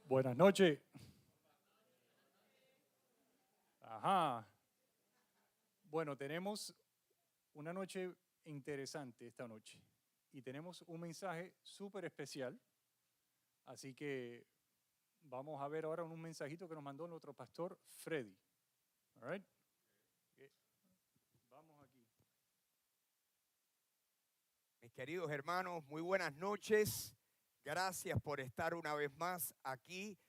Buenas noches. Ajá. Bueno, tenemos una noche interesante esta noche y tenemos un mensaje súper especial. Así que vamos a ver ahora un mensajito que nos mandó nuestro pastor Freddy. All right. Vamos aquí. Mis queridos hermanos, muy buenas noches. Gracias por estar una vez más aquí,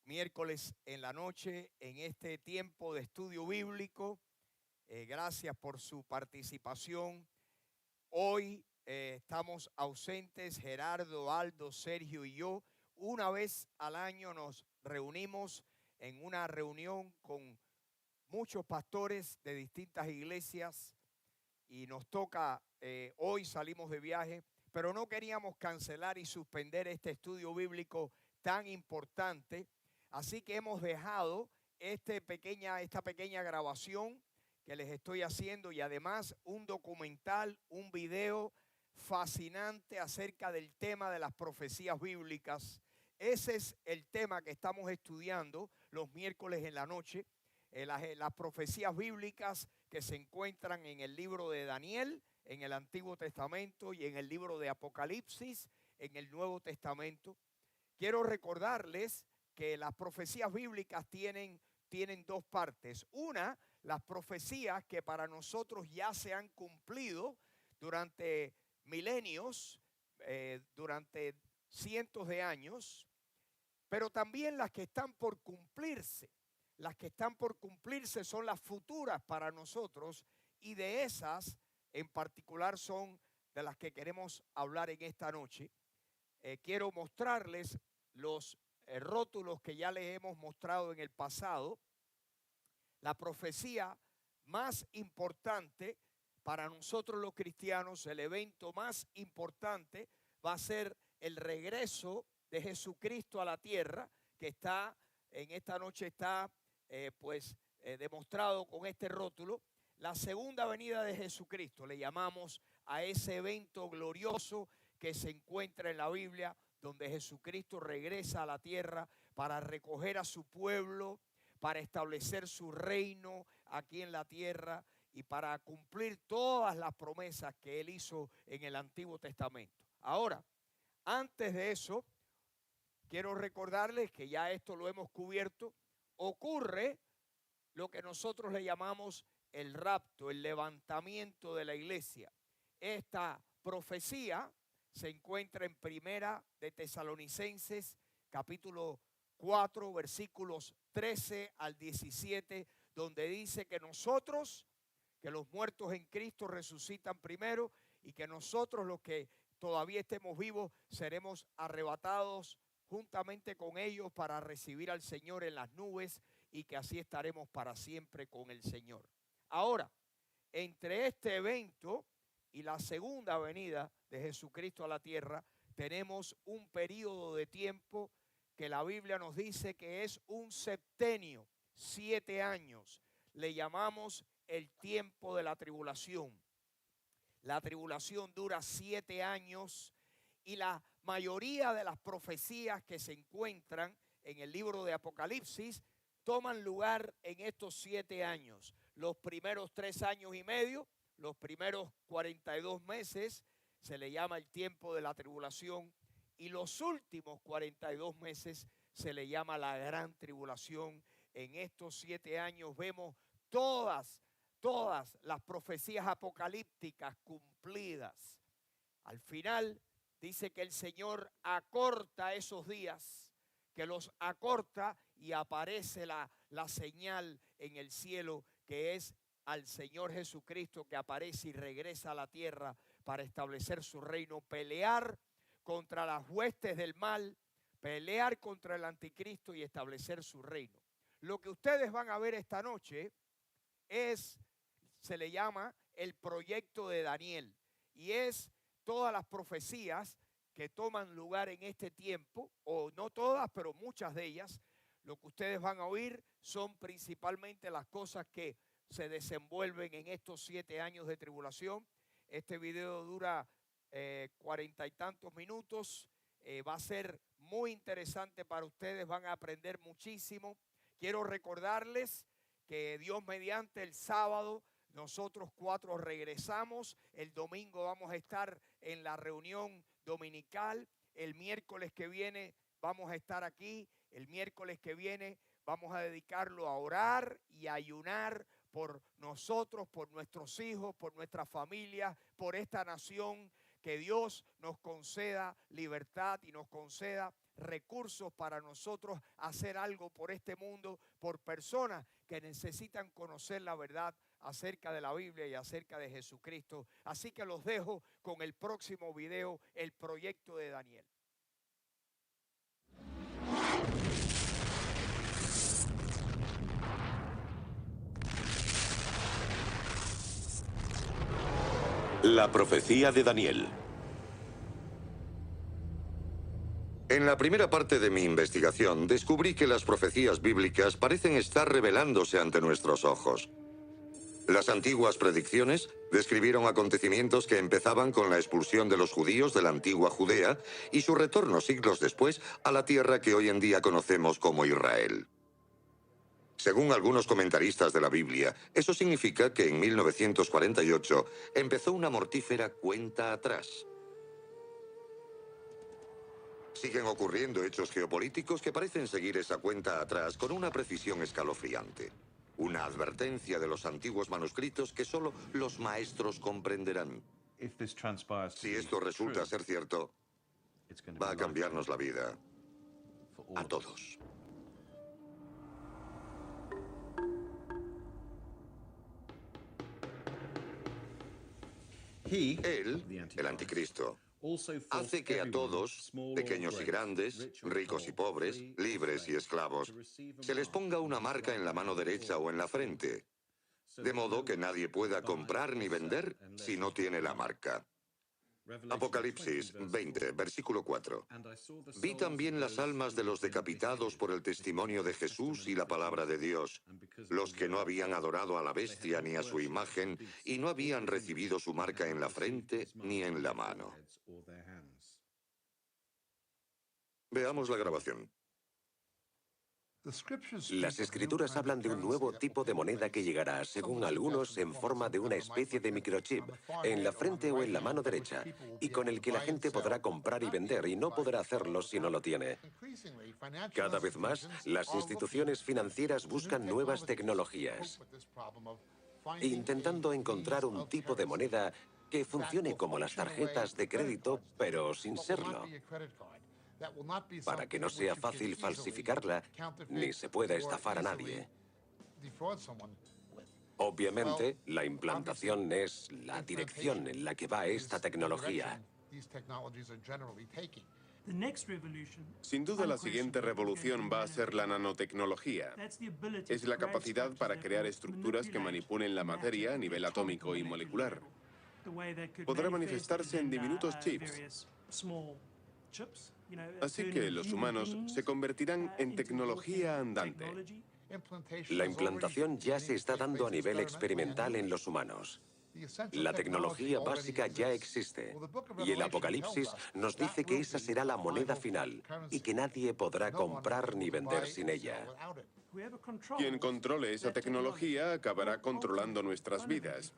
miércoles en la noche, en este tiempo de estudio bíblico. Gracias por su participación. Hoy estamos ausentes, Gerardo, Aldo, Sergio y yo. Una vez al año nos reunimos en una reunión con muchos pastores de distintas iglesias y nos toca, hoy salimos de viaje, pero no queríamos cancelar y suspender este estudio bíblico tan importante, así que hemos dejado esta pequeña grabación que les estoy haciendo y además un documental, un video fascinante acerca del tema de las profecías bíblicas. Ese es el tema que estamos estudiando los miércoles en la noche, las profecías bíblicas que se encuentran en el libro de Daniel, en el Antiguo Testamento, y en el libro de Apocalipsis, en el Nuevo Testamento. Quiero recordarles que las profecías bíblicas tienen dos partes. Una, las profecías que para nosotros ya se han cumplido durante milenios, durante cientos de años, pero también las que están por cumplirse. Las que están por cumplirse son las futuras para nosotros, y de esas en particular son de las que queremos hablar en esta noche. Quiero mostrarles los rótulos que ya les hemos mostrado en el pasado. La profecía más importante para nosotros los cristianos, el evento más importante, va a ser el regreso de Jesucristo a la tierra, que está en esta noche está demostrado con este rótulo. La segunda venida de Jesucristo, le llamamos a ese evento glorioso que se encuentra en la Biblia, donde Jesucristo regresa a la tierra para recoger a su pueblo, para establecer su reino aquí en la tierra y para cumplir todas las promesas que Él hizo en el Antiguo Testamento. Ahora, antes de eso, quiero recordarles que ya esto lo hemos cubierto. Ocurre lo que nosotros le llamamos el rapto, el levantamiento de la iglesia. Esta profecía se encuentra en Primera de Tesalonicenses, capítulo 4, versículos 13 al 17, donde dice que nosotros, que los muertos en Cristo resucitan primero, y que nosotros, los que todavía estemos vivos, seremos arrebatados juntamente con ellos para recibir al Señor en las nubes, y que así estaremos para siempre con el Señor. Ahora, entre este evento y la segunda venida de Jesucristo a la tierra, tenemos un periodo de tiempo que la Biblia nos dice que es un septenio, 7 años. Le llamamos el tiempo de la tribulación. La tribulación dura 7 años y la mayoría de las profecías que se encuentran en el libro de Apocalipsis toman lugar en estos 7 años. Los primeros 3 años y medio, los primeros 42 meses, se le llama el tiempo de la tribulación, y los últimos 42 meses se le llama la gran tribulación. En estos 7 años vemos todas las profecías apocalípticas cumplidas. Al final dice que el Señor acorta esos días, que los acorta, y aparece la señal en el cielo, que es al Señor Jesucristo que aparece y regresa a la tierra para establecer su reino, pelear contra las huestes del mal, pelear contra el anticristo y establecer su reino. Lo que ustedes van a ver esta noche se le llama el proyecto de Daniel, y es todas las profecías que toman lugar en este tiempo, o no todas, pero muchas de ellas. Lo que ustedes van a oír son principalmente las cosas que se desenvuelven en estos 7 años de tribulación. Este video dura 40 y tantos minutos. Va a ser muy interesante para ustedes, van a aprender muchísimo. Quiero recordarles que Dios mediante el sábado nosotros 4 regresamos, el domingo vamos a estar en la reunión dominical, el miércoles que viene vamos a estar aquí, el miércoles que viene vamos a dedicarlo a orar y a ayunar por nosotros, por nuestros hijos, por nuestra familia, por esta nación, que Dios nos conceda libertad y nos conceda recursos para nosotros hacer algo por este mundo, por personas que necesitan conocer la verdad acerca de la Biblia y acerca de Jesucristo. Así que los dejo con el próximo video, el proyecto de Daniel. La profecía de Daniel. En la primera parte de mi investigación descubrí que las profecías bíblicas parecen estar revelándose ante nuestros ojos. Las antiguas predicciones describieron acontecimientos que empezaban con la expulsión de los judíos de la antigua Judea y su retorno siglos después a la tierra que hoy en día conocemos como Israel. Según algunos comentaristas de la Biblia, eso significa que en 1948 empezó una mortífera cuenta atrás. Siguen ocurriendo hechos geopolíticos que parecen seguir esa cuenta atrás con una precisión escalofriante. Una advertencia de los antiguos manuscritos que solo los maestros comprenderán. Si esto resulta ser cierto, va a cambiarnos la vida a todos. Él, el anticristo, hace que a todos, pequeños y grandes, ricos y pobres, libres y esclavos, se les ponga una marca en la mano derecha o en la frente, de modo que nadie pueda comprar ni vender si no tiene la marca. Apocalipsis 20, versículo 4. Vi también las almas de los decapitados por el testimonio de Jesús y la palabra de Dios, los que no habían adorado a la bestia ni a su imagen y no habían recibido su marca en la frente ni en la mano. Veamos la grabación. Las escrituras hablan de un nuevo tipo de moneda que llegará, según algunos, en forma de una especie de microchip, en la frente o en la mano derecha, y con el que la gente podrá comprar y vender, y no podrá hacerlo si no lo tiene. Cada vez más, las instituciones financieras buscan nuevas tecnologías, intentando encontrar un tipo de moneda que funcione como las tarjetas de crédito, pero sin serlo, para que no sea fácil falsificarla ni se pueda estafar a nadie. Obviamente, la implantación es la dirección en la que va esta tecnología. Sin duda, la siguiente revolución va a ser la nanotecnología. Es la capacidad para crear estructuras que manipulen la materia a nivel atómico y molecular. Podrá manifestarse en diminutos chips. Así que los humanos se convertirán en tecnología andante. La implantación ya se está dando a nivel experimental en los humanos. La tecnología básica ya existe, y el Apocalipsis nos dice que esa será la moneda final y que nadie podrá comprar ni vender sin ella. Quien controle esa tecnología acabará controlando nuestras vidas.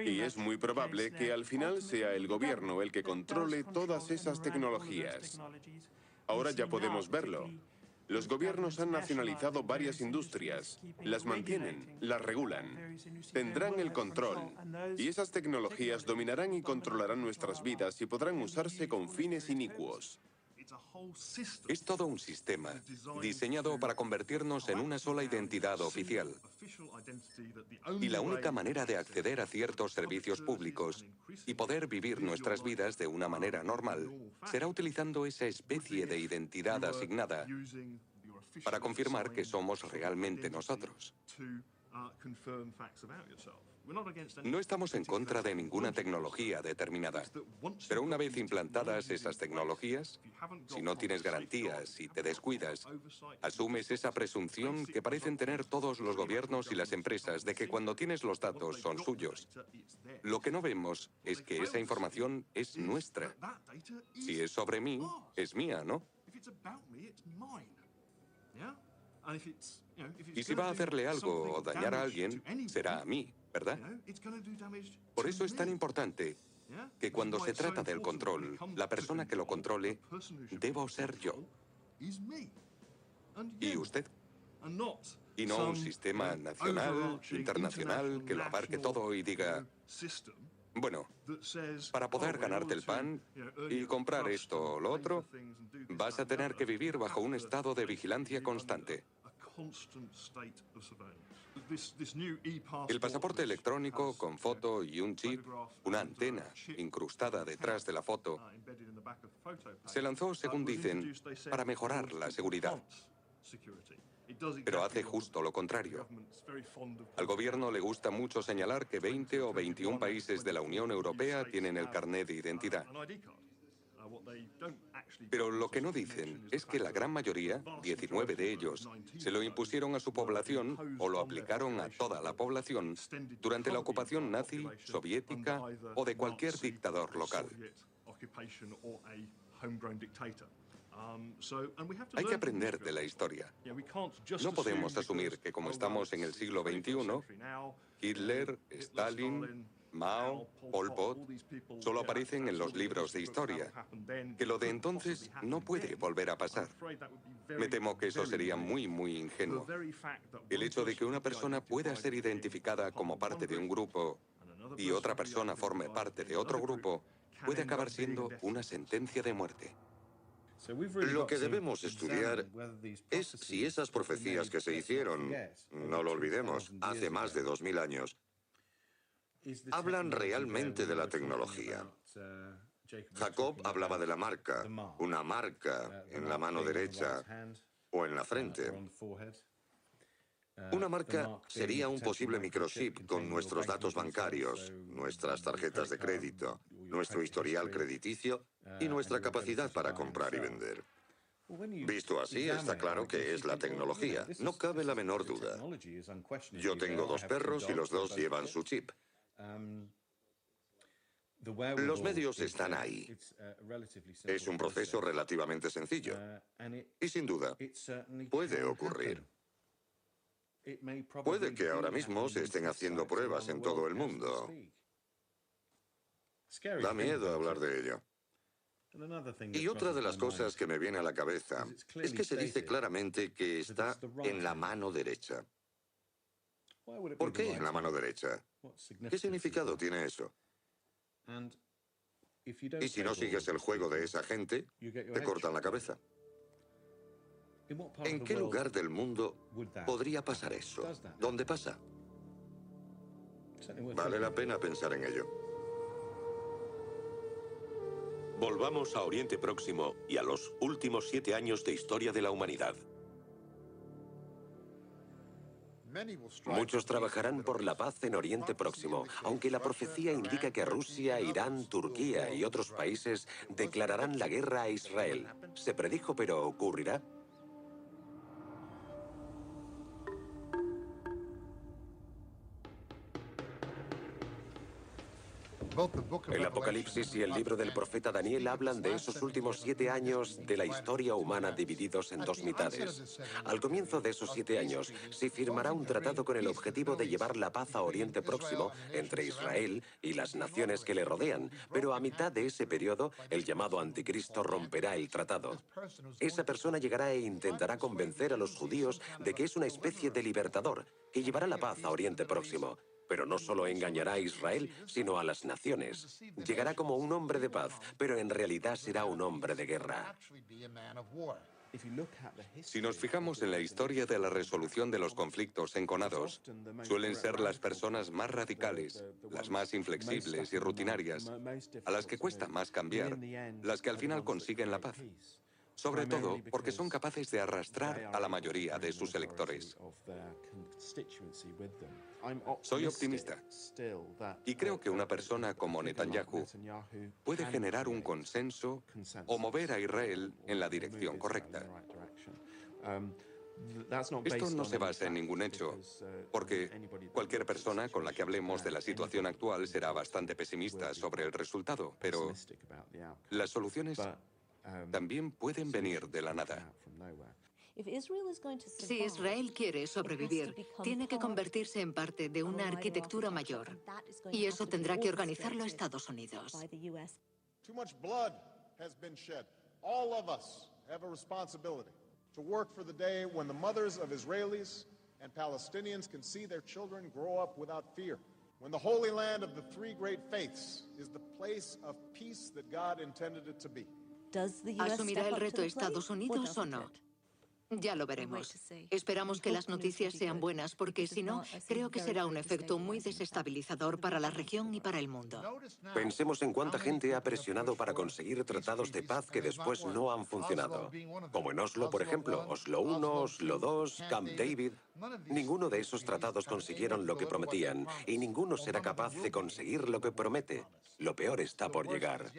Y es muy probable que al final sea el gobierno el que controle todas esas tecnologías. Ahora ya podemos verlo. Los gobiernos han nacionalizado varias industrias, las mantienen, las regulan, tendrán el control, y esas tecnologías dominarán y controlarán nuestras vidas y podrán usarse con fines inicuos. Es todo un sistema diseñado para convertirnos en una sola identidad oficial. Y la única manera de acceder a ciertos servicios públicos y poder vivir nuestras vidas de una manera normal será utilizando esa especie de identidad asignada para confirmar que somos realmente nosotros. No estamos en contra de ninguna tecnología determinada, pero una vez implantadas esas tecnologías, si no tienes garantías y te descuidas, asumes esa presunción que parecen tener todos los gobiernos y las empresas de que cuando tienes los datos son suyos. Lo que no vemos es que esa información es nuestra. Si es sobre mí, es mía, ¿no? Y si va a hacerle algo o dañar a alguien, será a mí, ¿verdad? Por eso es tan importante que cuando se trata del control, la persona que lo controle debo ser yo. ¿Y usted? Y no un sistema nacional, internacional, que lo abarque todo y diga, bueno, para poder ganarte el pan y comprar esto o lo otro, vas a tener que vivir bajo un estado de vigilancia constante. El pasaporte electrónico con foto y un chip, una antena incrustada detrás de la foto, se lanzó, según dicen, para mejorar la seguridad. Pero hace justo lo contrario. Al gobierno le gusta mucho señalar que 20 o 21 países de la Unión Europea tienen el carnet de identidad. Pero lo que no dicen es que la gran mayoría, 19 de ellos, se lo impusieron a su población o lo aplicaron a toda la población durante la ocupación nazi, soviética o de cualquier dictador local. Hay que aprender de la historia. No podemos asumir que como estamos en el siglo XXI, Hitler, Stalin, Mao, Pol Pot, solo aparecen en los libros de historia, que lo de entonces no puede volver a pasar. Me temo que eso sería muy, muy ingenuo. El hecho de que una persona pueda ser identificada como parte de un grupo y otra persona forme parte de otro grupo puede acabar siendo una sentencia de muerte. Lo que debemos estudiar es si esas profecías que se hicieron, no lo olvidemos, hace más de 2000 años, hablan realmente de la tecnología. Jacob hablaba de la marca, una marca en la mano derecha o en la frente. Una marca sería un posible microchip con nuestros datos bancarios, nuestras tarjetas de crédito, nuestro historial crediticio y nuestra capacidad para comprar y vender. Visto así, está claro que es la tecnología. No cabe la menor duda. Yo tengo 2 perros y los 2 llevan su chip. Los medios están ahí. Es un proceso relativamente sencillo. Y sin duda, puede ocurrir. Puede que ahora mismo se estén haciendo pruebas en todo el mundo. Da miedo hablar de ello. Y otra de las cosas que me viene a la cabeza es que se dice claramente que está en la mano derecha. ¿Por qué en la mano derecha? ¿Qué significado tiene eso? Y si no sigues el juego de esa gente, te cortan la cabeza. ¿En qué lugar del mundo podría pasar eso? ¿Dónde pasa? Vale la pena pensar en ello. Volvamos a Oriente Próximo y a los últimos 7 años de historia de la humanidad. Muchos trabajarán por la paz en Oriente Próximo, aunque la profecía indica que Rusia, Irán, Turquía y otros países declararán la guerra a Israel. Se predijo, pero ¿ocurrirá? El Apocalipsis y el libro del profeta Daniel hablan de esos últimos 7 años de la historia humana divididos en 2 mitades. Al comienzo de esos 7 años se firmará un tratado con el objetivo de llevar la paz a Oriente Próximo entre Israel y las naciones que le rodean, pero a mitad de ese periodo el llamado anticristo romperá el tratado. Esa persona llegará e intentará convencer a los judíos de que es una especie de libertador que llevará la paz a Oriente Próximo. Pero no solo engañará a Israel, sino a las naciones. Llegará como un hombre de paz, pero en realidad será un hombre de guerra. Si nos fijamos en la historia de la resolución de los conflictos enconados, suelen ser las personas más radicales, las más inflexibles y rutinarias, a las que cuesta más cambiar, las que al final consiguen la paz. sobre todo porque son capaces de arrastrar a la mayoría de sus electores. Soy optimista y creo que una persona como Netanyahu puede generar un consenso o mover a Israel en la dirección correcta. Esto no se basa en ningún hecho, porque cualquier persona con la que hablemos de la situación actual será bastante pesimista sobre el resultado, pero las soluciones también pueden venir de la nada. Si Israel quiere sobrevivir, tiene que convertirse en parte de una arquitectura mayor. Y eso tendrá que organizarlo Estados Unidos. Too much blood has been shed. All of us have a responsibility to work for the day when the mothers of Israelis and Palestinians can see their children grow up without fear. When the Holy Land of the three great faiths is the place of peace that God intended it to be. ¿Asumirá el reto Estados Unidos o no? Ya lo veremos. Esperamos que las noticias sean buenas porque si no, creo que será un efecto muy desestabilizador para la región y para el mundo. Pensemos en cuánta gente ha presionado para conseguir tratados de paz que después no han funcionado. Como en Oslo, por ejemplo, Oslo I, Oslo II, Camp David. Ninguno de esos tratados consiguieron lo que prometían y ninguno será capaz de conseguir lo que promete. Lo peor está por llegar.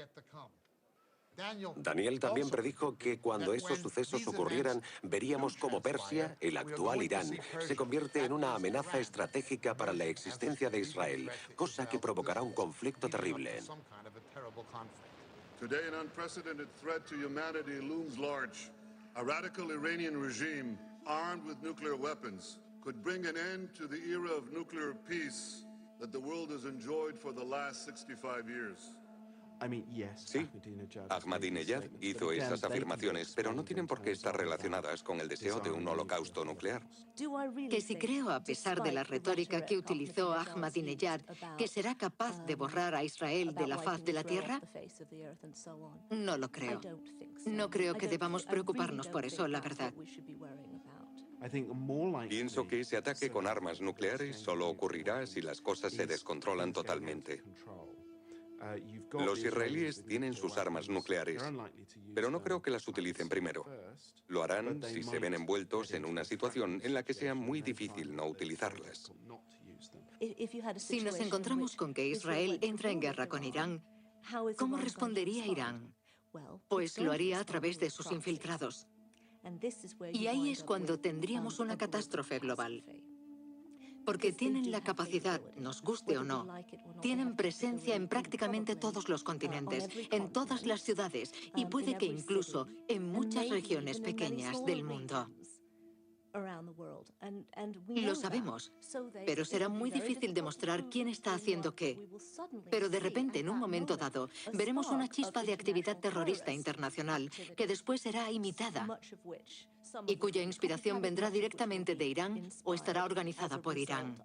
Daniel también predijo que cuando esos sucesos ocurrieran, veríamos cómo Persia, el actual Irán, se convierte en una amenaza estratégica para la existencia de Israel, cosa que provocará un conflicto terrible. Today, an unprecedented threat to humanity looms large. A radical Iranian regime, armed with nuclear weapons, could bring an end to the era of nuclear peace that the world has enjoyed for the last 65 years. Sí, Ahmadinejad hizo esas afirmaciones, pero no tienen por qué estar relacionadas con el deseo de un holocausto nuclear. Que si creo, a pesar de la retórica que utilizó Ahmadinejad, que será capaz de borrar a Israel de la faz de la tierra, no lo creo. No creo que debamos preocuparnos por eso, la verdad. Pienso que ese ataque con armas nucleares solo ocurrirá si las cosas se descontrolan totalmente. Los israelíes tienen sus armas nucleares, pero no creo que las utilicen primero. Lo harán si se ven envueltos en una situación en la que sea muy difícil no utilizarlas. Si nos encontramos con que Israel entra en guerra con Irán, ¿cómo respondería Irán? Pues lo haría a través de sus infiltrados. Y ahí es cuando tendríamos una catástrofe global. Porque tienen la capacidad, nos guste o no, tienen presencia en prácticamente todos los continentes, en todas las ciudades y puede que incluso en muchas regiones pequeñas del mundo. Lo sabemos, pero será muy difícil demostrar quién está haciendo qué. Pero de repente, en un momento dado, veremos una chispa de actividad terrorista internacional que después será imitada y cuya inspiración vendrá directamente de Irán o estará organizada por Irán.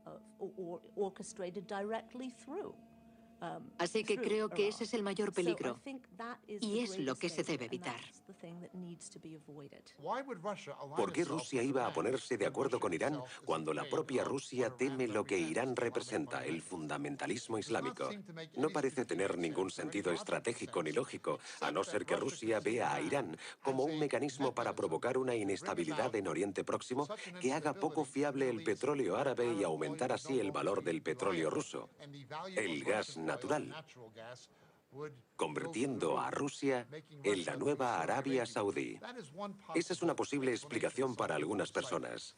Así que creo que ese es el mayor peligro y es lo que se debe evitar. ¿Por qué Rusia iba a ponerse de acuerdo con Irán cuando la propia Rusia teme lo que Irán representa, el fundamentalismo islámico? No parece tener ningún sentido estratégico ni lógico, a no ser que Rusia vea a Irán como un mecanismo para provocar una inestabilidad en Oriente Próximo que haga poco fiable el petróleo árabe y aumentar así el valor del petróleo ruso. El gas natural, convirtiendo a Rusia en la nueva Arabia Saudí. Esa es una posible explicación para algunas personas.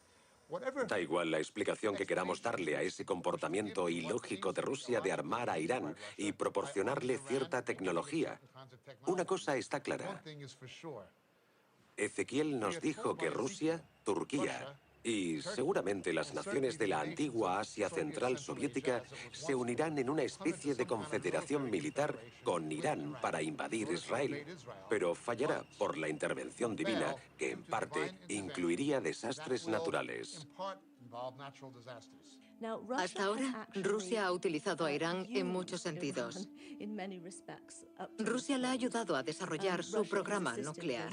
Da igual la explicación que queramos darle a ese comportamiento ilógico de Rusia de armar a Irán y proporcionarle cierta tecnología. Una cosa está clara. Ezequiel nos dijo que Rusia, Turquía y seguramente las naciones de la antigua Asia Central Soviética se unirán en una especie de confederación militar con Irán para invadir Israel, pero fallará por la intervención divina que en parte incluiría desastres naturales. Hasta ahora, Rusia ha utilizado a Irán en muchos sentidos. Rusia le ha ayudado a desarrollar su programa nuclear.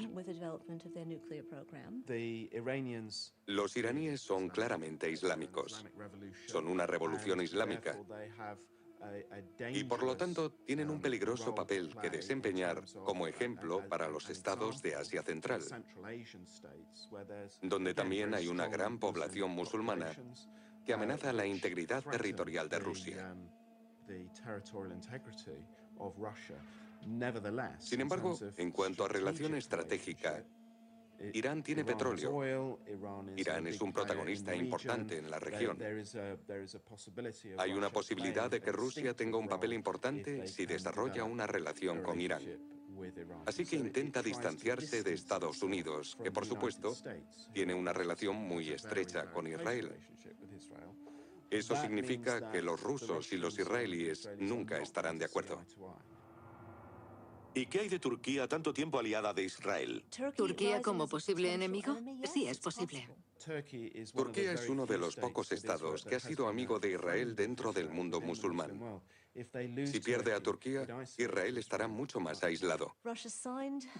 Los iraníes son claramente islámicos. Son una revolución islámica. y por lo tanto tienen un peligroso papel que desempeñar como ejemplo para los estados de Asia Central, donde también hay una gran población musulmana que amenaza la integridad territorial de Rusia. Sin embargo, en cuanto a relación estratégica, Irán tiene petróleo. Irán es un protagonista importante en la región. Hay una posibilidad de que Rusia tenga un papel importante si desarrolla una relación con Irán. Así que intenta distanciarse de Estados Unidos, que por supuesto tiene una relación muy estrecha con Israel. Eso significa que los rusos y los israelíes nunca estarán de acuerdo. ¿Y qué hay de Turquía, tanto tiempo aliada de Israel? ¿Turquía como posible enemigo? Sí, es posible. Turquía es uno de los pocos estados que ha sido amigo de Israel dentro del mundo musulmán. Si pierde a Turquía, Israel estará mucho más aislado.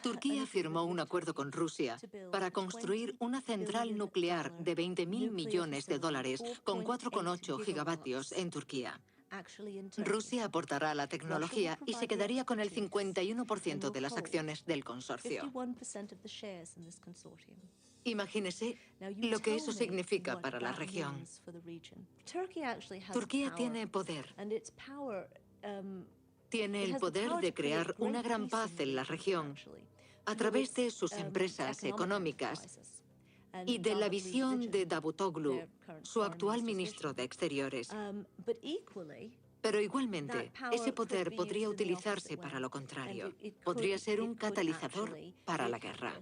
Turquía firmó un acuerdo con Rusia para construir una central nuclear de 20.000 millones de dólares con 4,8 gigavatios en Turquía. Rusia aportará la tecnología y se quedaría con el 51% de las acciones del consorcio. Imagínese lo que eso significa para la región. Turquía tiene poder. Tiene el poder de crear una gran paz en la región a través de sus empresas económicas y de la visión de Davutoglu, su actual ministro de Exteriores. Pero igualmente, ese poder podría utilizarse para lo contrario. Podría ser un catalizador para la guerra.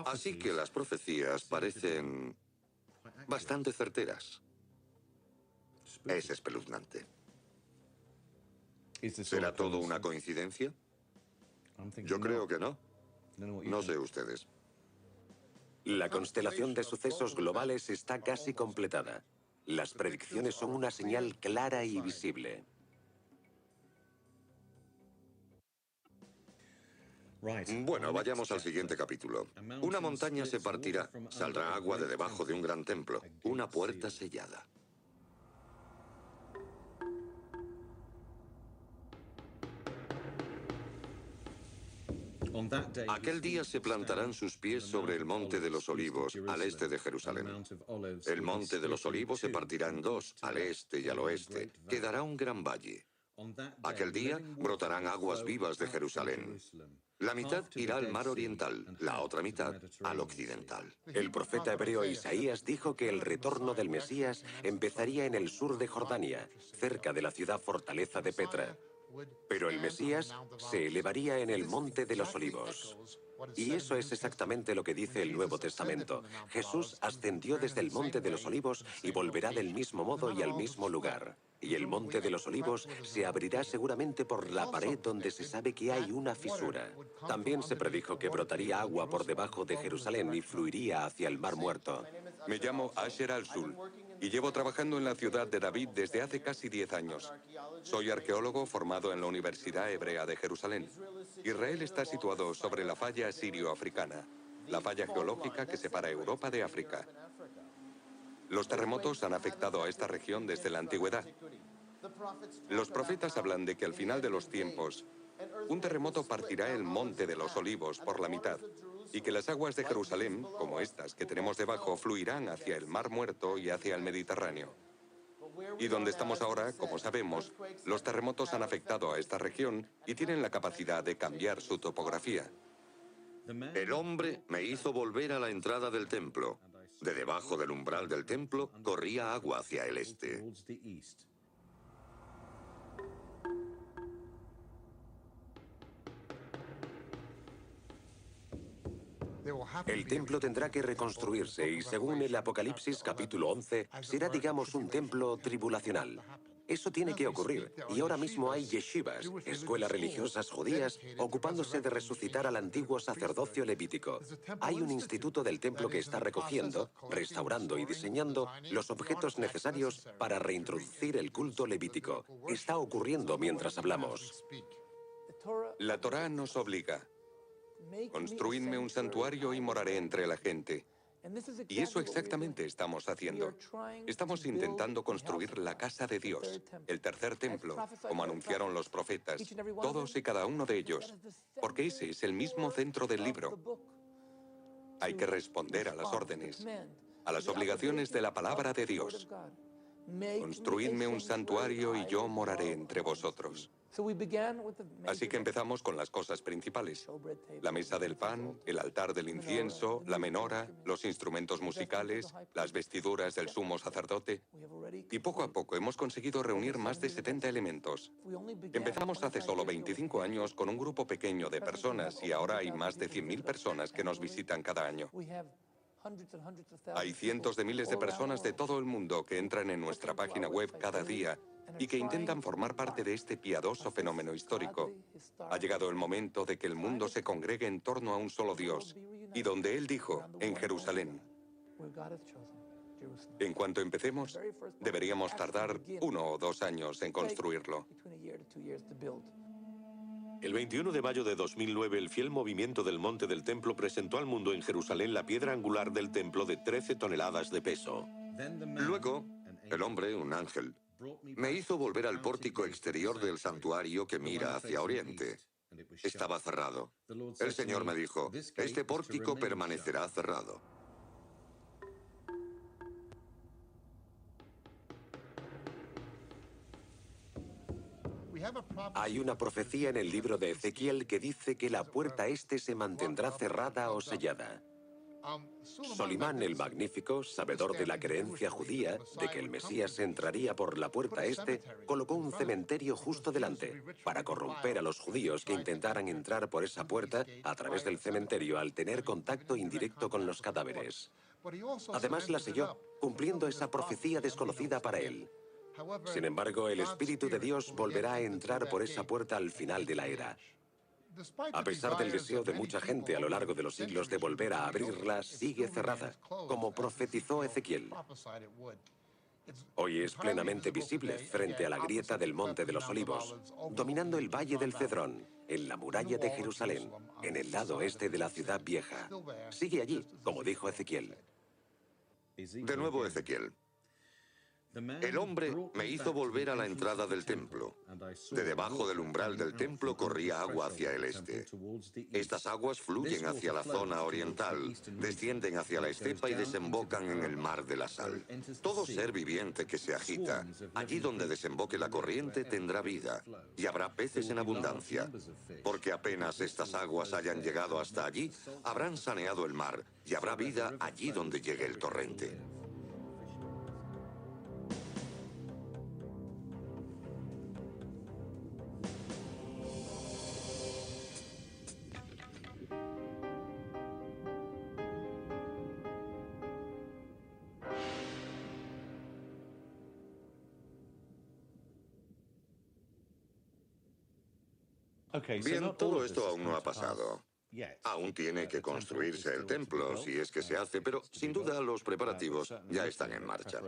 Así que las profecías parecen bastante certeras. Es espeluznante. ¿Será todo una coincidencia? Yo creo que no. No sé ustedes. La constelación de sucesos globales está casi completada. Las predicciones son una señal clara y visible. Bueno, vayamos al siguiente capítulo. Una montaña se partirá, saldrá agua de debajo de un gran templo, una puerta sellada. Aquel día se plantarán sus pies sobre el monte de los olivos, al este de Jerusalén. El monte de los olivos se partirá en dos, al este y al oeste. Quedará un gran valle. Aquel día brotarán aguas vivas de Jerusalén. La mitad irá al mar oriental, la otra mitad al occidental. El profeta hebreo Isaías dijo que el retorno del Mesías empezaría en el sur de Jordania, cerca de la ciudad fortaleza de Petra. Pero el Mesías se elevaría en el monte de los olivos. Y eso es exactamente lo que dice el Nuevo Testamento. Jesús ascendió desde el monte de los olivos y volverá del mismo modo y al mismo lugar. Y el monte de los olivos se abrirá seguramente por la pared donde se sabe que hay una fisura. También se predijo que brotaría agua por debajo de Jerusalén y fluiría hacia el Mar Muerto. Me llamo Asher Al-Sul y llevo trabajando en la ciudad de David desde hace casi 10 años. Soy arqueólogo formado en la Universidad Hebrea de Jerusalén. Israel está situado sobre la falla sirio-africana, la falla geológica que separa Europa de África. Los terremotos han afectado a esta región desde la antigüedad. Los profetas hablan de que al final de los tiempos, un terremoto partirá el monte de los olivos por la mitad y que las aguas de Jerusalén, como estas que tenemos debajo, fluirán hacia el Mar Muerto y hacia el Mediterráneo. Y donde estamos ahora, como sabemos, los terremotos han afectado a esta región y tienen la capacidad de cambiar su topografía. El hombre me hizo volver a la entrada del templo. De debajo del umbral del templo corría agua hacia el este. El templo tendrá que reconstruirse y según el Apocalipsis capítulo 11, será digamos un templo tribulacional. Eso tiene que ocurrir y ahora mismo hay yeshivas, escuelas religiosas judías, ocupándose de resucitar al antiguo sacerdocio levítico. Hay un instituto del templo que está recogiendo, restaurando y diseñando los objetos necesarios para reintroducir el culto levítico. Está ocurriendo mientras hablamos. La Torá nos obliga. Construidme un santuario y moraré entre la gente. Y eso exactamente estamos haciendo. Estamos intentando construir la casa de Dios, el tercer templo, como anunciaron los profetas, todos y cada uno de ellos, porque ese es el mismo centro del libro. Hay que responder a las órdenes, a las obligaciones de la palabra de Dios. Construidme un santuario y yo moraré entre vosotros. Así que empezamos con las cosas principales: la mesa del pan, el altar del incienso, la menora, los instrumentos musicales, las vestiduras del sumo sacerdote. Y poco a poco hemos conseguido reunir más de 70 elementos. Empezamos hace solo 25 años con un grupo pequeño de personas y ahora hay más de 100.000 personas que nos visitan cada año. Hay cientos de miles de personas de todo el mundo que entran en nuestra página web cada día y que intentan formar parte de este piadoso fenómeno histórico. Ha llegado el momento de que el mundo se congregue en torno a un solo Dios, y donde Él dijo, en Jerusalén. En cuanto empecemos, deberíamos tardar 1 o 2 años en construirlo. El 21 de mayo de 2009, el fiel movimiento del Monte del Templo presentó al mundo en Jerusalén la piedra angular del templo de 13 toneladas de peso. Luego, el hombre, un ángel, me hizo volver al pórtico exterior del santuario que mira hacia oriente. Estaba cerrado. El Señor me dijo, este pórtico permanecerá cerrado. Hay una profecía en el libro de Ezequiel que dice que la puerta este se mantendrá cerrada o sellada. Solimán el Magnífico, sabedor de la creencia judía de que el Mesías entraría por la puerta este, colocó un cementerio justo delante, para corromper a los judíos que intentaran entrar por esa puerta a través del cementerio al tener contacto indirecto con los cadáveres. Además la selló, cumpliendo esa profecía desconocida para él. Sin embargo, el Espíritu de Dios volverá a entrar por esa puerta al final de la era. A pesar del deseo de mucha gente a lo largo de los siglos de volver a abrirla, sigue cerrada, como profetizó Ezequiel. Hoy es plenamente visible frente a la grieta del Monte de los Olivos, dominando el Valle del Cedrón, en la muralla de Jerusalén, en el lado este de la ciudad vieja. Sigue allí, como dijo Ezequiel. De nuevo Ezequiel. El hombre me hizo volver a la entrada del templo. De debajo del umbral del templo corría agua hacia el este. Estas aguas fluyen hacia la zona oriental, descienden hacia la estepa y desembocan en el mar de la sal. Todo ser viviente que se agita, allí donde desemboque la corriente tendrá vida, y habrá peces en abundancia, porque apenas estas aguas hayan llegado hasta allí, habrán saneado el mar, y habrá vida allí donde llegue el torrente. Bien, todo esto aún no ha pasado. Aún tiene que construirse el templo, si es que se hace, pero sin duda los preparativos ya están en marcha.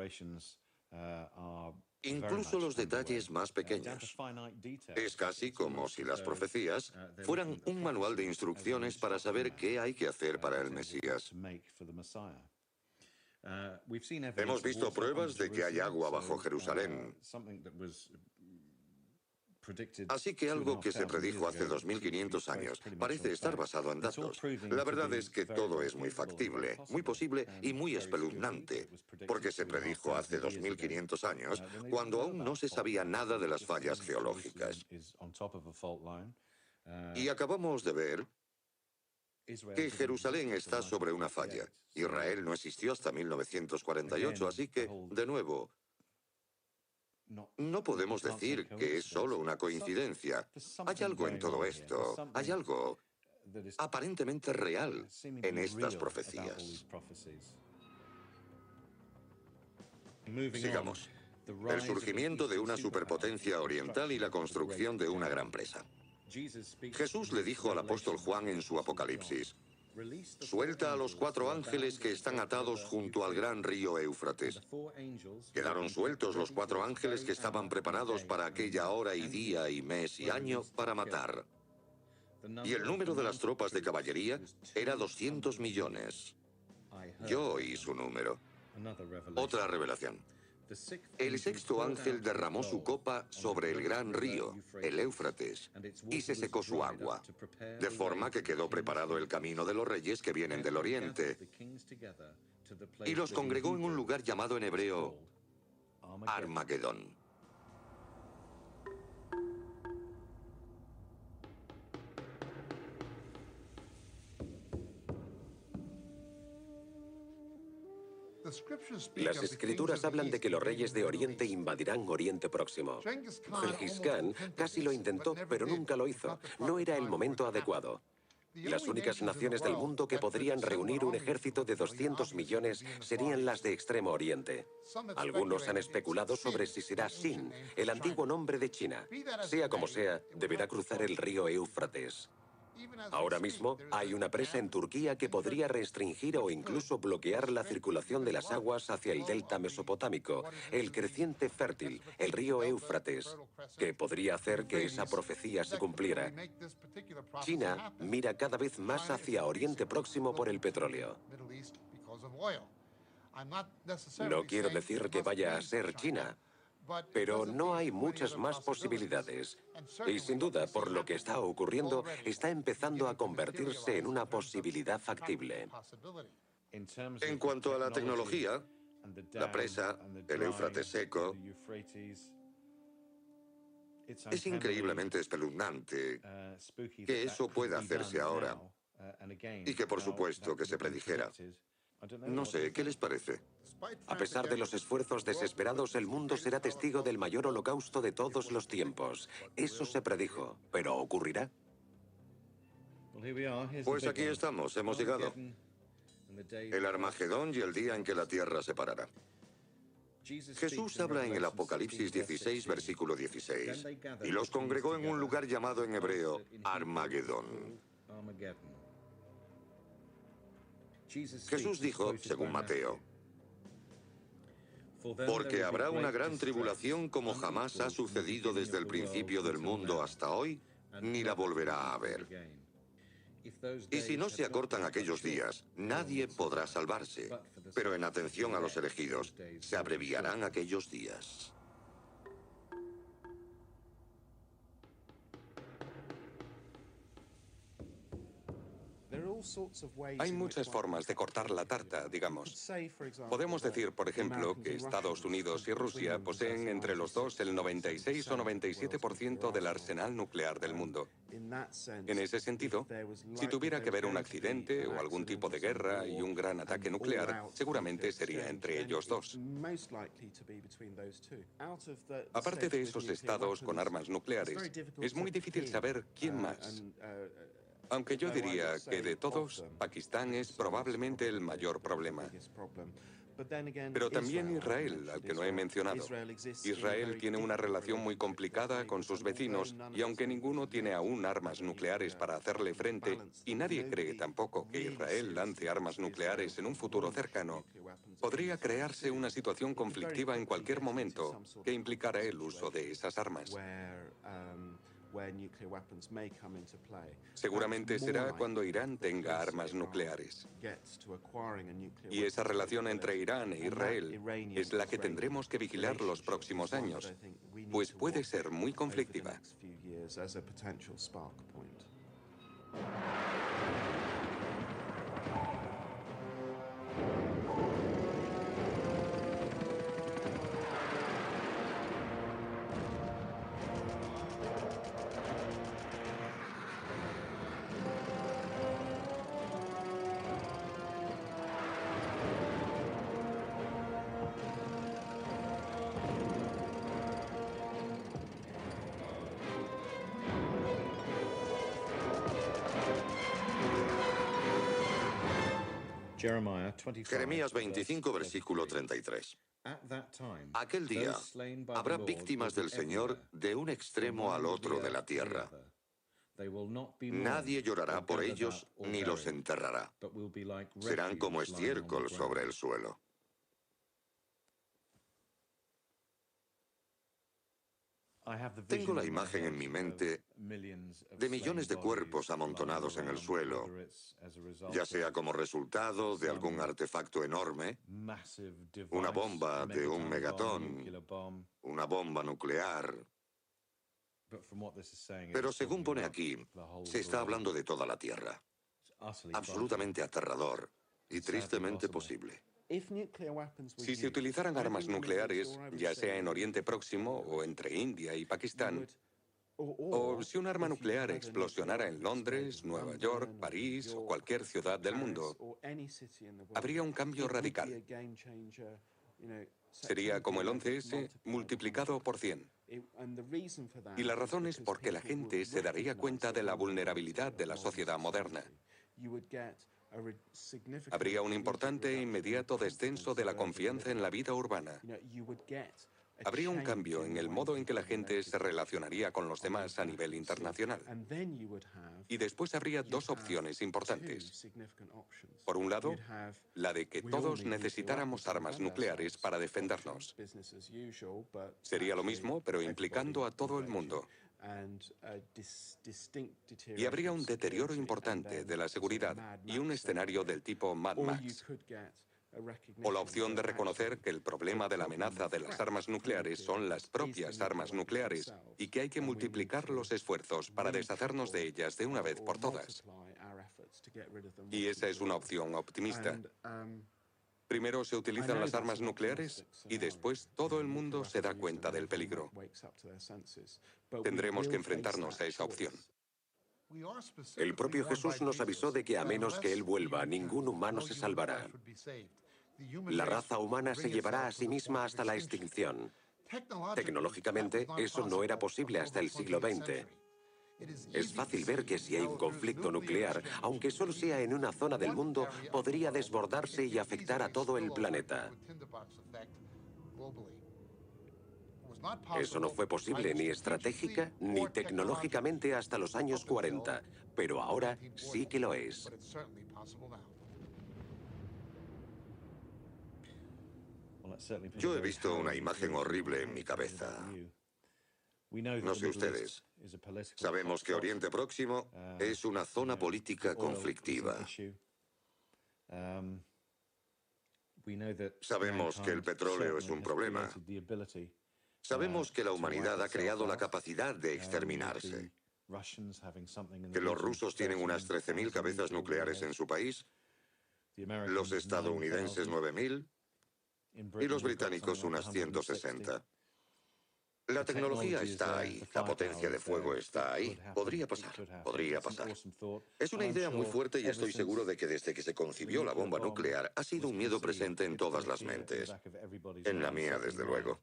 Incluso los detalles más pequeños. Es casi como si las profecías fueran un manual de instrucciones para saber qué hay que hacer para el Mesías. Hemos visto pruebas de que hay agua bajo Jerusalén. Así que algo que se predijo hace 2500 años parece estar basado en datos. La verdad es que todo es muy factible, muy posible y muy espeluznante, porque se predijo hace 2500 años cuando aún no se sabía nada de las fallas geológicas. Y acabamos de ver que Jerusalén está sobre una falla. Israel no existió hasta 1948, así que, de nuevo, no podemos decir que es solo una coincidencia. Hay algo en todo esto. Hay algo aparentemente real en estas profecías. Sigamos. El surgimiento de una superpotencia oriental y la construcción de una gran presa. Jesús le dijo al apóstol Juan en su Apocalipsis: suelta a los 4 ángeles que están atados junto al gran río Éufrates. Quedaron sueltos los 4 ángeles que estaban preparados para aquella hora y día y mes y año para matar. Y el número de las tropas de caballería era 200 millones. Yo oí su número. Otra revelación. El sexto ángel derramó su copa sobre el gran río, el Éufrates, y se secó su agua, de forma que quedó preparado el camino de los reyes que vienen del oriente, y los congregó en un lugar llamado en hebreo Armagedón. Las escrituras hablan de que los reyes de Oriente invadirán Oriente Próximo. Gengis Khan casi lo intentó, pero nunca lo hizo. No era el momento adecuado. Las únicas naciones del mundo que podrían reunir un ejército de 200 millones serían las de Extremo Oriente. Algunos han especulado sobre si será Xin, el antiguo nombre de China. Sea como sea, deberá cruzar el río Éufrates. Ahora mismo hay una presa en Turquía que podría restringir o incluso bloquear la circulación de las aguas hacia el delta mesopotámico, el creciente fértil, el río Éufrates, que podría hacer que esa profecía se cumpliera. China mira cada vez más hacia Oriente Próximo por el petróleo. No quiero decir que vaya a ser China, pero no hay muchas más posibilidades. Y sin duda, por lo que está ocurriendo, está empezando a convertirse en una posibilidad factible. En cuanto a la tecnología, la presa, el Éufrates seco, es increíblemente espeluznante que eso pueda hacerse ahora y que por supuesto que se predijera. No sé, ¿qué les parece? A pesar de los esfuerzos desesperados, el mundo será testigo del mayor holocausto de todos los tiempos. Eso se predijo, pero ¿ocurrirá? Pues aquí estamos, hemos llegado. El Armagedón y el día en que la tierra se parará. Jesús habla en el Apocalipsis 16, versículo 16, y los congregó en un lugar llamado en hebreo Armagedón. Jesús dijo, según Mateo, porque habrá una gran tribulación como jamás ha sucedido desde el principio del mundo hasta hoy, ni la volverá a haber. Y si no se acortan aquellos días, nadie podrá salvarse. Pero en atención a los elegidos, se abreviarán aquellos días. Hay muchas formas de cortar la tarta, digamos. Podemos decir, por ejemplo, que Estados Unidos y Rusia poseen entre los dos el 96 o 97% del arsenal nuclear del mundo. En ese sentido, si tuviera que haber un accidente o algún tipo de guerra y un gran ataque nuclear, seguramente sería entre ellos dos. Aparte de esos estados con armas nucleares, es muy difícil saber quién más. Aunque yo diría que de todos, Pakistán es probablemente el mayor problema. Pero también Israel, al que no he mencionado. Israel tiene una relación muy complicada con sus vecinos y aunque ninguno tiene aún armas nucleares para hacerle frente, y nadie cree tampoco que Israel lance armas nucleares en un futuro cercano, podría crearse una situación conflictiva en cualquier momento que implicara el uso de esas armas. Seguramente será cuando Irán tenga armas nucleares. Y esa relación entre Irán e Israel es la que tendremos que vigilar los próximos años, pues puede ser muy conflictiva. Jeremías 25, versículo 33. Aquel día habrá víctimas del Señor de un extremo al otro de la tierra. Nadie llorará por ellos ni los enterrará. Serán como estiércol sobre el suelo. Tengo la imagen en mi mente de millones de cuerpos amontonados en el suelo, ya sea como resultado de algún artefacto enorme, una bomba de un megatón, una bomba nuclear. Pero según pone aquí, se está hablando de toda la Tierra. Absolutamente aterrador y tristemente posible. Si se utilizaran armas nucleares, ya sea en Oriente Próximo o entre India y Pakistán, o si un arma nuclear explosionara en Londres, Nueva York, París o cualquier ciudad del mundo, habría un cambio radical. Sería como el 11S multiplicado por 100. Y la razón es porque la gente se daría cuenta de la vulnerabilidad de la sociedad moderna. Habría un importante e inmediato descenso de la confianza en la vida urbana. Habría un cambio en el modo en que la gente se relacionaría con los demás a nivel internacional. Y después habría dos opciones importantes. Por un lado, la de que todos necesitáramos armas nucleares para defendernos. Sería lo mismo, pero implicando a todo el mundo. Y habría un deterioro importante de la seguridad y un escenario del tipo Mad Max. O la opción de reconocer que el problema de la amenaza de las armas nucleares son las propias armas nucleares y que hay que multiplicar los esfuerzos para deshacernos de ellas de una vez por todas. Y esa es una opción optimista. Primero se utilizan las armas nucleares y después todo el mundo se da cuenta del peligro. Tendremos que enfrentarnos a esa opción. El propio Jesús nos avisó de que a menos que Él vuelva, ningún humano se salvará. La raza humana se llevará a sí misma hasta la extinción. Tecnológicamente, eso no era posible hasta el siglo XX. Es fácil ver que si hay un conflicto nuclear, aunque solo sea en una zona del mundo, podría desbordarse y afectar a todo el planeta. Eso no fue posible ni estratégica ni tecnológicamente hasta los años 40, pero ahora sí que lo es. Yo he visto una imagen horrible en mi cabeza. No sé ustedes. Sabemos que Oriente Próximo es una zona política conflictiva. Sabemos que el petróleo es un problema. Sabemos que la humanidad ha creado la capacidad de exterminarse. Que los rusos tienen unas 13.000 cabezas nucleares en su país, los estadounidenses 9.000 y los británicos unas 160. La tecnología está ahí, la potencia de fuego está ahí. Podría pasar, podría pasar. Es una idea muy fuerte y estoy seguro de que desde que se concibió la bomba nuclear ha sido un miedo presente en todas las mentes. En la mía, desde luego.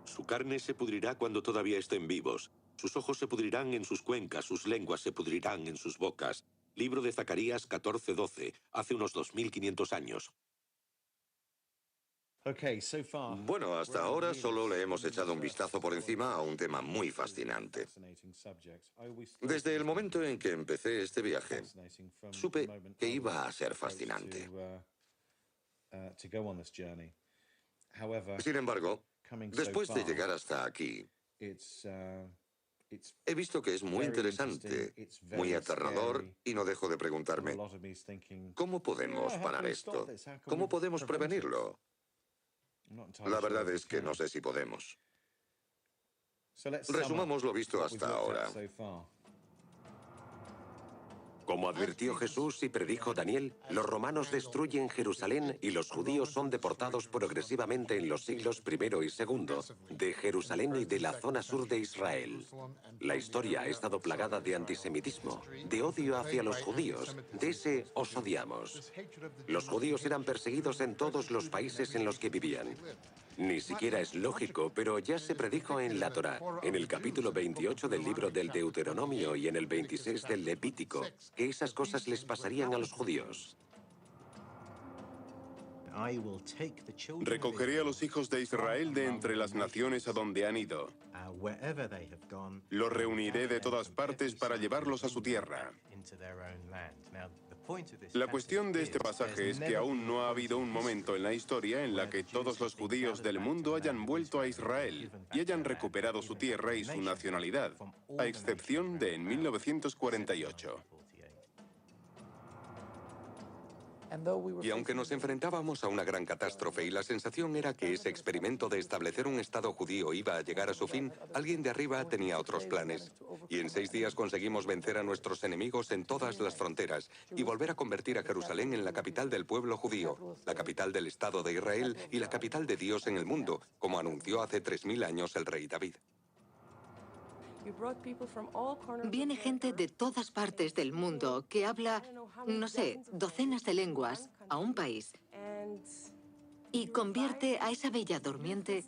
Su carne se pudrirá cuando todavía estén vivos. Sus ojos se pudrirán en sus cuencas, sus lenguas se pudrirán en sus bocas. Libro de Zacarías 14:12, hace unos 2500 años. Bueno, hasta ahora solo le hemos echado un vistazo por encima a un tema muy fascinante. Desde el momento en que empecé este viaje, supe que iba a ser fascinante. Sin embargo, después de llegar hasta aquí, he visto que es muy interesante, muy aterrador y no dejo de preguntarme, ¿cómo podemos parar esto? ¿Cómo podemos prevenirlo? La verdad es que no sé si podemos. Resumamos lo visto hasta ahora. Como advirtió Jesús y predijo Daniel, los romanos destruyen Jerusalén y los judíos son deportados progresivamente en los siglos I y II de Jerusalén y de la zona sur de Israel. La historia ha estado plagada de antisemitismo, de odio hacia los judíos, de ese os odiamos. Los judíos eran perseguidos en todos los países en los que vivían. Ni siquiera es lógico, pero ya se predijo en la Torá, en el capítulo 28 del libro del Deuteronomio y en el 26 del Levítico, que esas cosas les pasarían a los judíos. Recogeré a los hijos de Israel de entre las naciones a donde han ido. Los reuniré de todas partes para llevarlos a su tierra. La cuestión de este pasaje es que aún no ha habido un momento en la historia en la que todos los judíos del mundo hayan vuelto a Israel y hayan recuperado su tierra y su nacionalidad, a excepción de en 1948. Y aunque nos enfrentábamos a una gran catástrofe y la sensación era que ese experimento de establecer un Estado judío iba a llegar a su fin, alguien de arriba tenía otros planes. Y en 6 días conseguimos vencer a nuestros enemigos en todas las fronteras y volver a convertir a Jerusalén en la capital del pueblo judío, la capital del Estado de Israel y la capital de Dios en el mundo, como anunció hace 3000 años el rey David. Viene gente de todas partes del mundo que habla, no sé, docenas de lenguas a un país y convierte a esa bella durmiente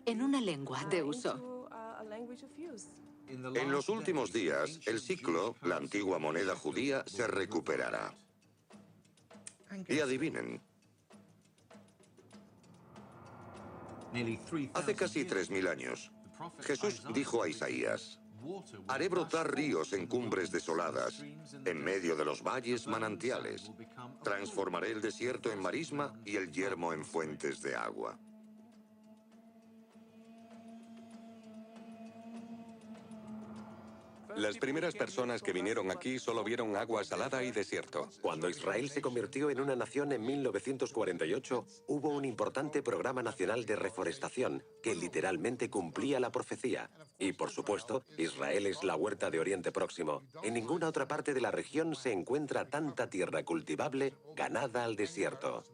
en una lengua de uso. En los últimos días, el siclo, la antigua moneda judía, se recuperará. Y adivinen. Hace casi 3000 años, Jesús dijo a Isaías: haré brotar ríos en cumbres desoladas, en medio de los valles manantiales. Transformaré el desierto en marisma y el yermo en fuentes de agua. Las primeras personas que vinieron aquí solo vieron agua salada y desierto. Cuando Israel se convirtió en una nación en 1948, hubo un importante programa nacional de reforestación que literalmente cumplía la profecía. Y, por supuesto, Israel es la huerta de Oriente Próximo. En ninguna otra parte de la región se encuentra tanta tierra cultivable ganada al desierto.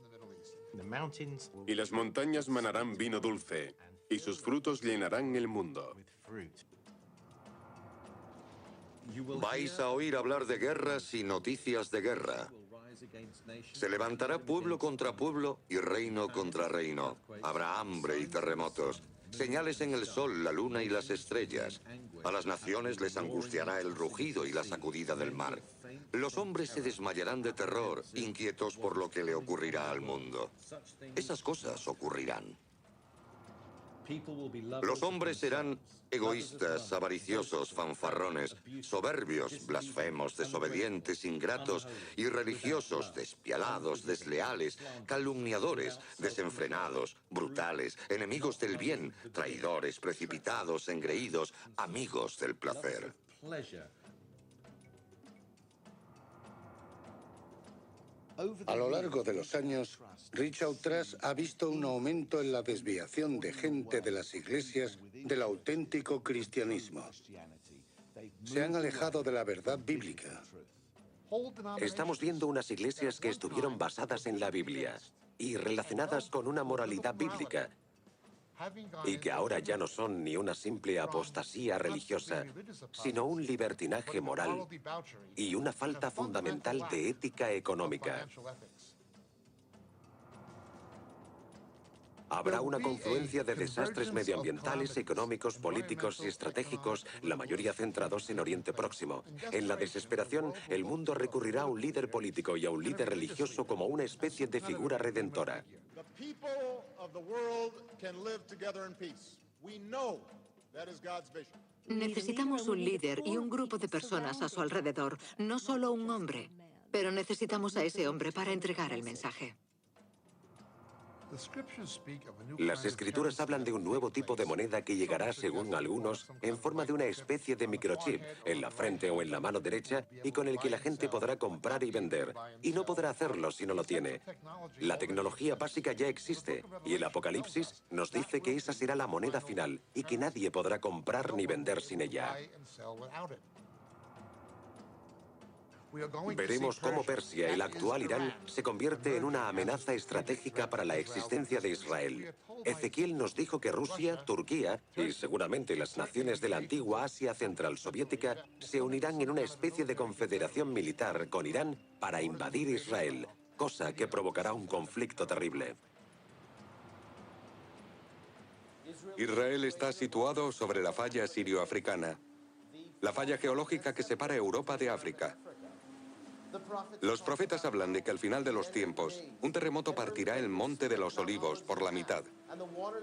Y las montañas manarán vino dulce, y sus frutos llenarán el mundo. Vais a oír hablar de guerras y noticias de guerra. Se levantará pueblo contra pueblo y reino contra reino. Habrá hambre y terremotos, señales en el sol, la luna y las estrellas. A las naciones les angustiará el rugido y la sacudida del mar. Los hombres se desmayarán de terror, inquietos por lo que le ocurrirá al mundo. Esas cosas ocurrirán. Los hombres serán egoístas, avariciosos, fanfarrones, soberbios, blasfemos, desobedientes, ingratos, irreligiosos, despiadados, desleales, calumniadores, desenfrenados, brutales, enemigos del bien, traidores, precipitados, engreídos, amigos del placer. A lo largo de los años, Richard Truss ha visto un aumento en la desviación de gente de las iglesias del auténtico cristianismo. Se han alejado de la verdad bíblica. Estamos viendo unas iglesias que estuvieron basadas en la Biblia y relacionadas con una moralidad bíblica, y que ahora ya no son ni una simple apostasía religiosa, sino un libertinaje moral y una falta fundamental de ética económica. Habrá una confluencia de desastres medioambientales, económicos, políticos y estratégicos, la mayoría centrados en Oriente Próximo. En la desesperación, el mundo recurrirá a un líder político y a un líder religioso como una especie de figura redentora. Necesitamos un líder y un grupo de personas a su alrededor, no solo un hombre. Pero necesitamos a ese hombre para entregar el mensaje. Las escrituras hablan de un nuevo tipo de moneda que llegará, según algunos, en forma de una especie de microchip en la frente o en la mano derecha y con el que la gente podrá comprar y vender. Y no podrá hacerlo si no lo tiene. La tecnología básica ya existe y el Apocalipsis nos dice que esa será la moneda final y que nadie podrá comprar ni vender sin ella. Veremos cómo Persia, el actual Irán, se convierte en una amenaza estratégica para la existencia de Israel. Ezequiel nos dijo que Rusia, Turquía y seguramente las naciones de la antigua Asia Central Soviética se unirán en una especie de confederación militar con Irán para invadir Israel, cosa que provocará un conflicto terrible. Israel está situado sobre la falla sirio-africana, la falla geológica que separa Europa de África. Los profetas hablan de que al final de los tiempos, un terremoto partirá el monte de los olivos por la mitad,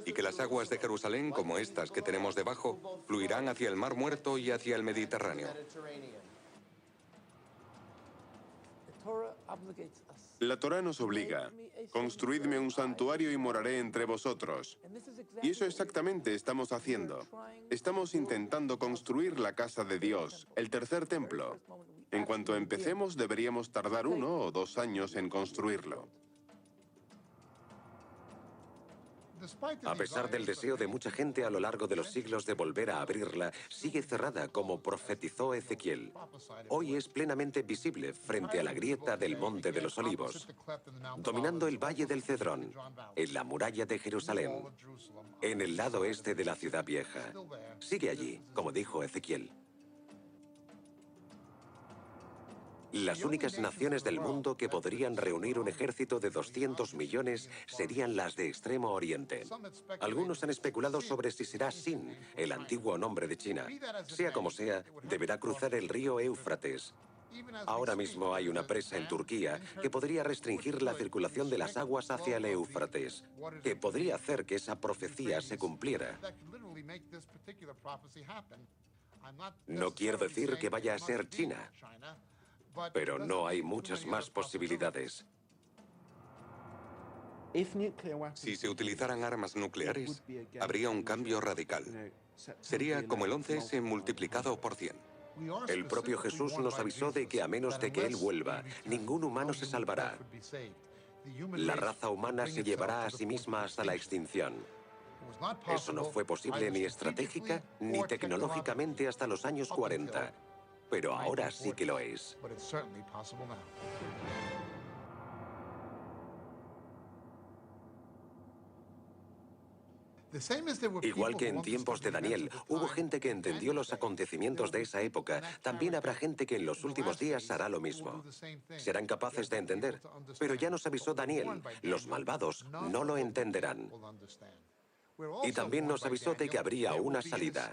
y que las aguas de Jerusalén, como estas que tenemos debajo, fluirán hacia el Mar Muerto y hacia el Mediterráneo. La Torá nos obliga: construidme un santuario y moraré entre vosotros. Y eso exactamente estamos haciendo. Estamos intentando construir la casa de Dios, el tercer templo. En cuanto empecemos, deberíamos tardar 1 o 2 años en construirlo. A pesar del deseo de mucha gente a lo largo de los siglos de volver a abrirla, sigue cerrada como profetizó Ezequiel. Hoy es plenamente visible frente a la grieta del Monte de los Olivos, dominando el Valle del Cedrón, en la muralla de Jerusalén, en el lado este de la ciudad vieja. Sigue allí, como dijo Ezequiel. Las únicas naciones del mundo que podrían reunir un ejército de 200 millones serían las de Extremo Oriente. Algunos han especulado sobre si será Sin, el antiguo nombre de China. Sea como sea, deberá cruzar el río Éufrates. Ahora mismo hay una presa en Turquía que podría restringir la circulación de las aguas hacia el Éufrates, que podría hacer que esa profecía se cumpliera. No quiero decir que vaya a ser China, pero no hay muchas más posibilidades. Si se utilizaran armas nucleares, habría un cambio radical. Sería como el 11S multiplicado por 100. El propio Jesús nos avisó de que a menos de que Él vuelva, ningún humano se salvará. La raza humana se llevará a sí misma hasta la extinción. Eso no fue posible ni estratégica ni tecnológicamente hasta los años 40. Pero ahora sí que lo es. Igual que en tiempos de Daniel, hubo gente que entendió los acontecimientos de esa época, también habrá gente que en los últimos días hará lo mismo. Serán capaces de entender, pero ya nos avisó Daniel, los malvados no lo entenderán. Y también nos avisó de que habría una salida.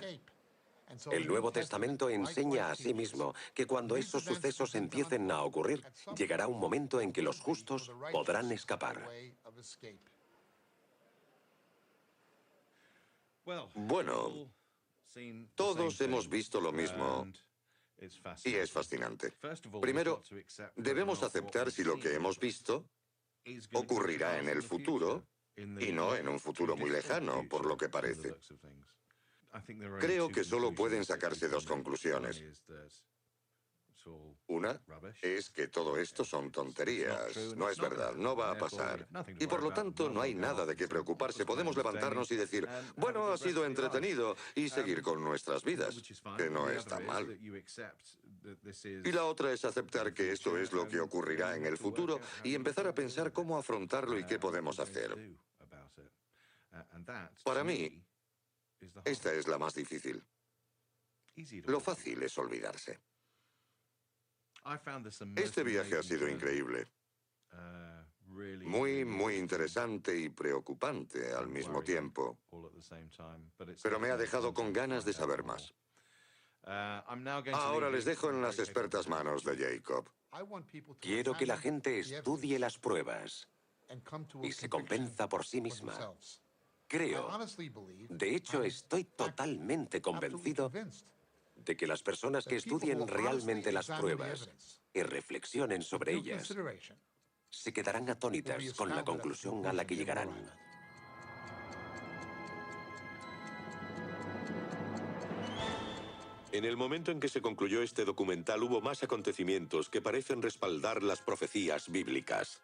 El Nuevo Testamento enseña a sí mismo que cuando esos sucesos empiecen a ocurrir, llegará un momento en que los justos podrán escapar. Bueno, todos hemos visto lo mismo y es fascinante. Primero, debemos aceptar si lo que hemos visto ocurrirá en el futuro y no en un futuro muy lejano, por lo que parece. Creo que solo pueden sacarse 2 conclusiones. Una es que todo esto son tonterías. No es verdad, no va a pasar. Y por lo tanto no hay nada de qué preocuparse. Podemos levantarnos y decir, bueno, ha sido entretenido, y seguir con nuestras vidas, que no está mal. Y la otra es aceptar que esto es lo que ocurrirá en el futuro y empezar a pensar cómo afrontarlo y qué podemos hacer. Para mí, esta es la más difícil. Lo fácil es olvidarse. Este viaje ha sido increíble. Muy, muy interesante y preocupante al mismo tiempo. Pero me ha dejado con ganas de saber más. Ahora les dejo en las expertas manos de Jacob. Quiero que la gente estudie las pruebas y se convenza por sí misma. Creo, de hecho estoy totalmente convencido de que las personas que estudien realmente las pruebas y reflexionen sobre ellas se quedarán atónitas con la conclusión a la que llegarán. En el momento en que se concluyó este documental hubo más acontecimientos que parecen respaldar las profecías bíblicas.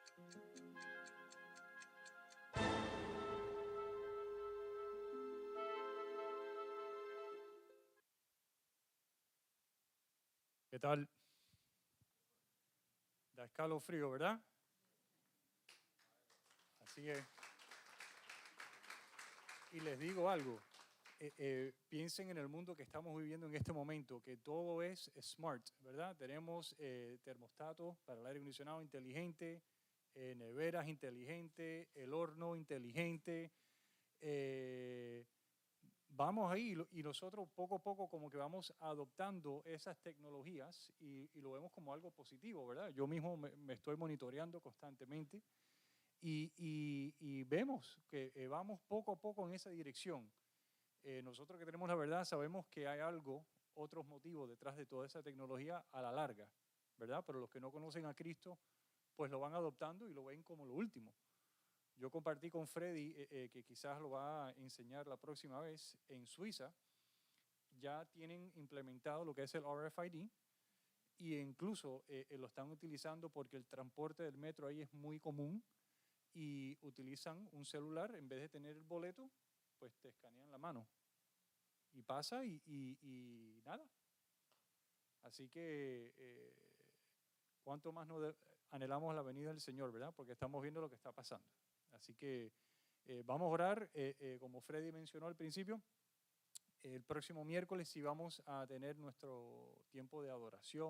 ¿Qué tal? Da escalofrío, ¿verdad? Así es. Y les digo algo. Piensen en el mundo que estamos viviendo en este momento, que todo es smart, ¿verdad? Tenemos termostatos para el aire acondicionado inteligente, neveras inteligentes, el horno inteligente, vamos ahí y nosotros poco a poco como que vamos adoptando esas tecnologías y lo vemos como algo positivo, ¿verdad? Yo mismo me estoy monitoreando constantemente y vemos que vamos poco a poco en esa dirección. Nosotros que tenemos la verdad sabemos que hay algo, otros motivos detrás de toda esa tecnología a la larga, ¿verdad? Pero los que no conocen a Cristo, pues lo van adoptando y lo ven como lo último. Yo compartí con Freddy, que quizás lo va a enseñar la próxima vez, en Suiza ya tienen implementado lo que es el RFID y incluso lo están utilizando porque el transporte del metro ahí es muy común y utilizan un celular, en vez de tener el boleto, pues te escanean la mano y pasa y nada. Así que cuánto más nos anhelamos la venida del Señor, ¿verdad? Porque estamos viendo lo que está pasando. Así que vamos a orar, como Freddy mencionó al principio, el próximo miércoles sí vamos a tener nuestro tiempo de adoración.